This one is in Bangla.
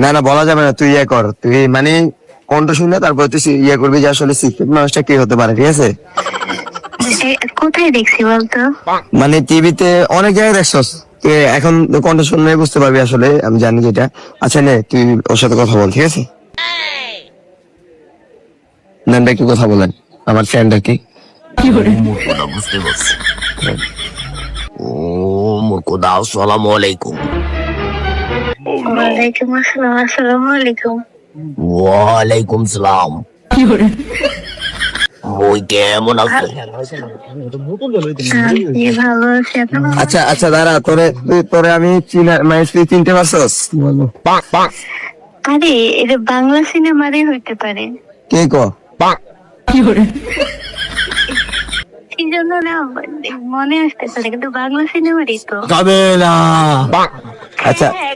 না না বলা যাবে না, তুই ইয়ে কর, তুই মানে কণ্ঠ শুনে তারপর তুই ইয়ে করবি যে আসলে সিক্রেট মানুষটা কি হতে পারে, ঠিক আছে? কোথায় দেখছি বলতো? মানে টিভিতে অনেক জায়গায় দেখছস, তুই এখন কণ্ঠ শুনলে বুঝতে পারবি আসলে, আমি জানি যেটা। আচ্ছা নে তুই ওর সাথে কথা বল, ঠিক আছে? নেন একটু কথা বলেন আমার ফ্রেন্ড আর কি। বুঝতে পারছি। ও মুর্কোদা, আসসালামু আলাইকুম। ওয়ালাইকুম আসসালাম। আসসালামু আলাইকুম। ওয়ালাইকুম সালাম। ওই কেমন আছে? আমি ভালো আছি। আপনি? আচ্ছা আচ্ছা দাঁড়া, তোরে আমি মানে তুই চিনতে পারছস? আরে এটা বাংলা সিনেমারই হইতে পারে। কে ক? কি জন্য না মনে আসতে পারে, কিন্তু বাংলা সিনেমারই তো। যাবে না। আচ্ছা হ্যাঁ,